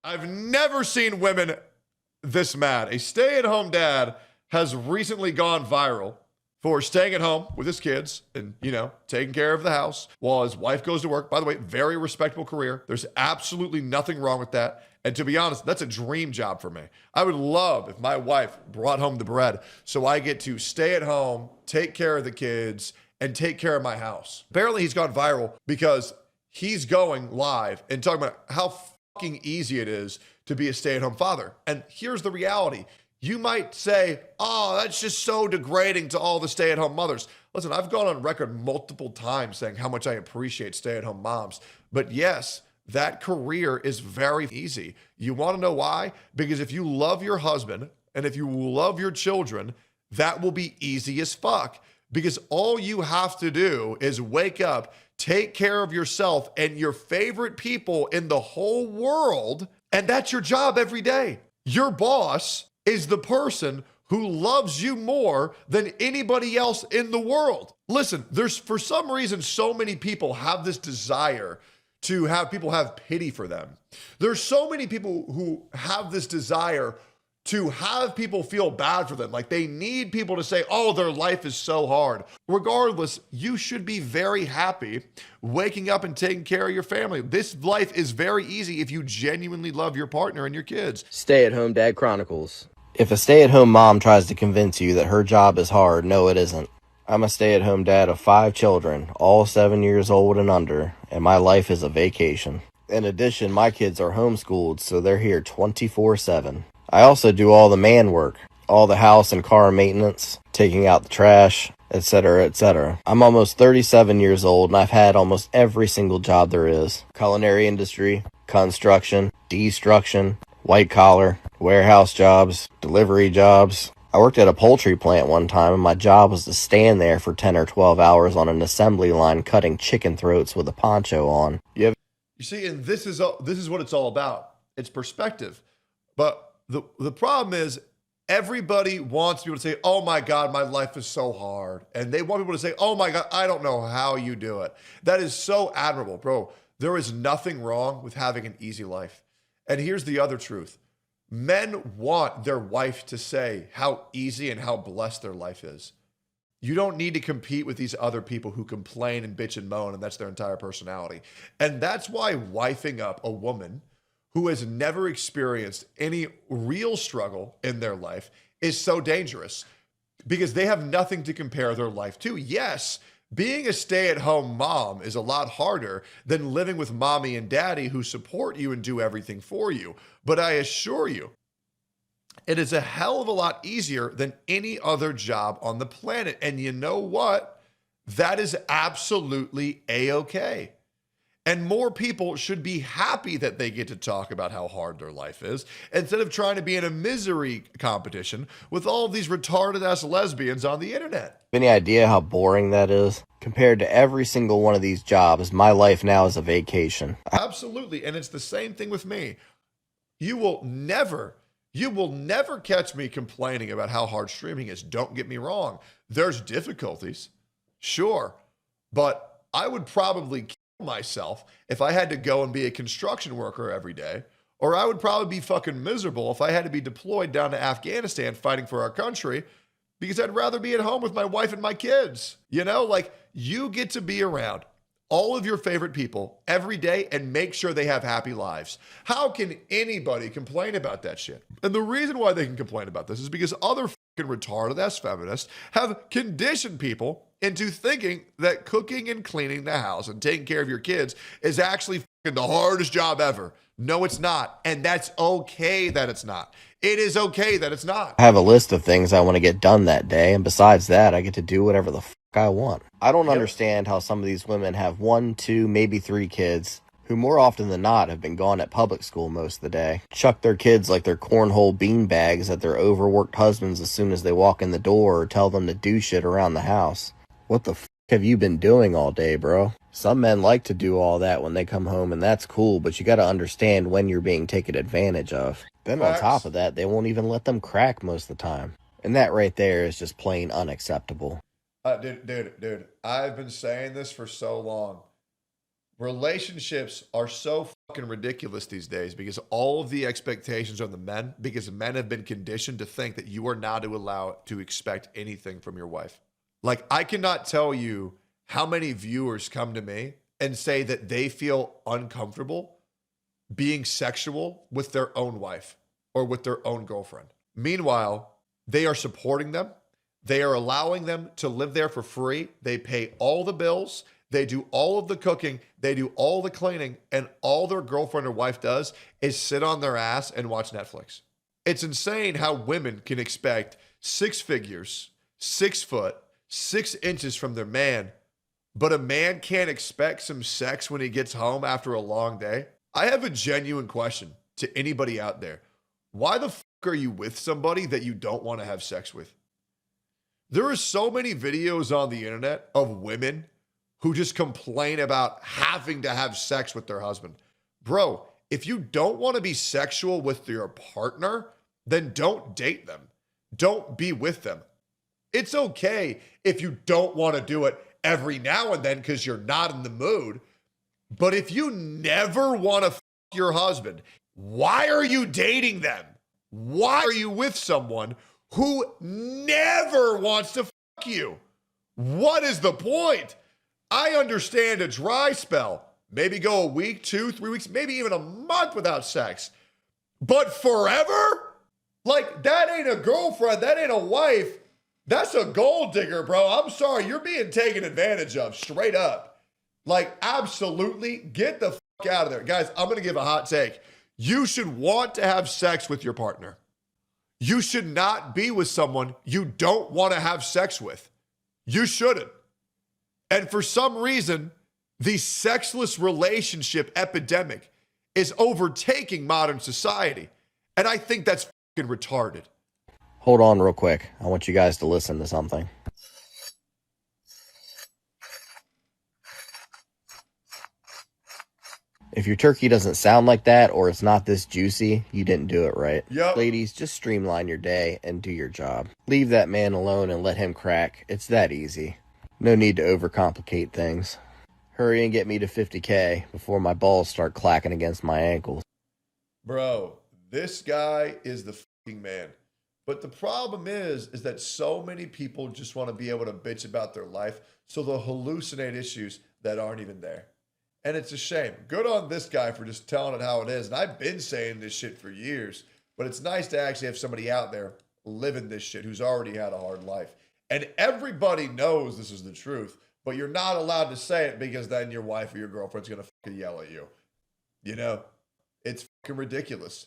I've never seen women this mad. A stay-at-home dad has recently gone viral for staying at home with his kids and, taking care of the house while his wife goes to work. By the way, very respectable career. There's absolutely nothing wrong with that. And to be honest, that's a dream job for me. I would love if my wife brought home the bread so I get to stay at home, take care of the kids, and take care of my house. Apparently, he's gone viral because he's going live and talking about how fucking easy it is to be a stay-at-home father. And here's the reality. You might say, oh, that's just so degrading to all the stay-at-home mothers. Listen, I've gone on record multiple times saying how much I appreciate stay-at-home moms. But yes, that career is very easy. You want to know why? Because if you love your husband and if you love your children, that will be easy as fuck. Because all you have to do is wake up, take care of yourself and your favorite people in the whole world, and that's your job every day. Your boss is the person who loves you more than anybody else in the world. Listen, there's for some reason so many people have this desire to have people have pity for them. There's so many people who have this desire to have people feel bad for them. Like they need people to say, oh, their life is so hard. Regardless, you should be very happy waking up and taking care of your family. This life is very easy if you genuinely love your partner and your kids. Stay-at-home dad chronicles. If a stay-at-home mom tries to convince you that her job is hard, no, it isn't. I'm a stay-at-home dad of 5 children, all 7 years old and under, and my life is a vacation. In addition, my kids are homeschooled, so they're here 24/7. I also do all the man work, all the house and car maintenance, taking out the trash, etc., etc. I'm almost 37 years old, and I've had almost every single job there is. Culinary industry, construction, destruction, white collar, warehouse jobs, delivery jobs. I worked at a poultry plant one time, and my job was to stand there for 10 or 12 hours on an assembly line cutting chicken throats with a poncho on. You see, and this is what it's all about. It's perspective. But the problem is everybody wants people to say, oh my God, my life is so hard. And they want people to say, oh my God, I don't know how you do it. That is so admirable, bro. There is nothing wrong with having an easy life. And here's the other truth. Men want their wife to say how easy and how blessed their life is. You don't need to compete with these other people who complain and bitch and moan, and that's their entire personality. And that's why wifing up a woman who has never experienced any real struggle in their life is so dangerous, because they have nothing to compare their life to. Yes, being a stay-at-home mom is a lot harder than living with mommy and daddy who support you and do everything for you. But I assure you, it is a hell of a lot easier than any other job on the planet. And you know what? That is absolutely A-okay. And more people should be happy that they get to talk about how hard their life is instead of trying to be in a misery competition with all of these retarded ass lesbians on the internet. Any idea how boring that is? Compared to every single one of these jobs, my life now is a vacation. Absolutely. And it's the same thing with me. You will never catch me complaining about how hard streaming is. Don't get me wrong. There's difficulties. Sure. But I would probably kill myself if I had to go and be a construction worker every day, or I would probably be fucking miserable if I had to be deployed down to Afghanistan fighting for our country, because I'd rather be at home with my wife and my kids. You get to be around all of your favorite people every day and make sure they have happy lives. How can anybody complain about that shit? And the reason why they can complain about this is because other fucking retarded ass feminists have conditioned people into thinking that cooking and cleaning the house and taking care of your kids is actually fucking the hardest job ever. No, it's not. And that's okay that it's not. It is okay that it's not. I have a list of things I want to get done that day, and besides that, I get to do whatever the fuck I want. I don't understand how some of these women have 1, 2, maybe 3 kids, who more often than not have been gone at public school most of the day, chuck their kids like they're cornhole bean bags at their overworked husbands as soon as they walk in the door, or tell them to do shit around the house. What the fuck have you been doing all day, bro? Some men like to do all that when they come home, and that's cool, but you gotta understand when you're being taken advantage of. Then on top of that, they won't even let them crack most of the time. And that right there is just plain unacceptable. Dude, I've been saying this for so long. Relationships are so fucking ridiculous these days because all of the expectations on the men, because men have been conditioned to think that you are not to allow to expect anything from your wife. Like, I cannot tell you how many viewers come to me and say that they feel uncomfortable being sexual with their own wife or with their own girlfriend. Meanwhile, they are supporting them. They are allowing them to live there for free. They pay all the bills. They do all of the cooking. They do all the cleaning. And all their girlfriend or wife does is sit on their ass and watch Netflix. It's insane how women can expect 6 figures, 6 foot, 6 inches from their man, but a man can't expect some sex when he gets home after a long day. I have a genuine question to anybody out there. Why the fuck are you with somebody that you don't want to have sex with? There are so many videos on the internet of women who just complain about having to have sex with their husband. Bro, if you don't want to be sexual with your partner, then don't date them. Don't be with them. It's okay if you don't want to do it every now and then because you're not in the mood. But if you never want to fuck your husband, why are you dating them? Why are you with someone who never wants to fuck you? What is the point? I understand a dry spell. Maybe go a week, 2, 3 weeks, maybe even a month without sex. But forever? Like, that ain't a girlfriend. That ain't a wife. That's a gold digger, bro. I'm sorry. You're being taken advantage of, straight up. Like, absolutely. Get the fuck out of there. Guys, I'm going to give a hot take. You should want to have sex with your partner. You should not be with someone you don't want to have sex with. You shouldn't. And for some reason, the sexless relationship epidemic is overtaking modern society. And I think that's fucking retarded. Hold on real quick. I want you guys to listen to something. If your turkey doesn't sound like that or it's not this juicy, you didn't do it right. Yep. Ladies, just streamline your day and do your job. Leave that man alone and let him crack. It's that easy. No need to overcomplicate things. Hurry and get me to 50K before my balls start clacking against my ankles. Bro, this guy is the fucking man. But the problem is that so many people just want to be able to bitch about their life, so they'll hallucinate issues that aren't even there. And it's a shame. Good on this guy for just telling it how it is. And I've been saying this shit for years, but it's nice to actually have somebody out there living this shit who's already had a hard life. And everybody knows this is the truth, but you're not allowed to say it because then your wife or your girlfriend's going to fucking yell at you. You know, it's fucking ridiculous.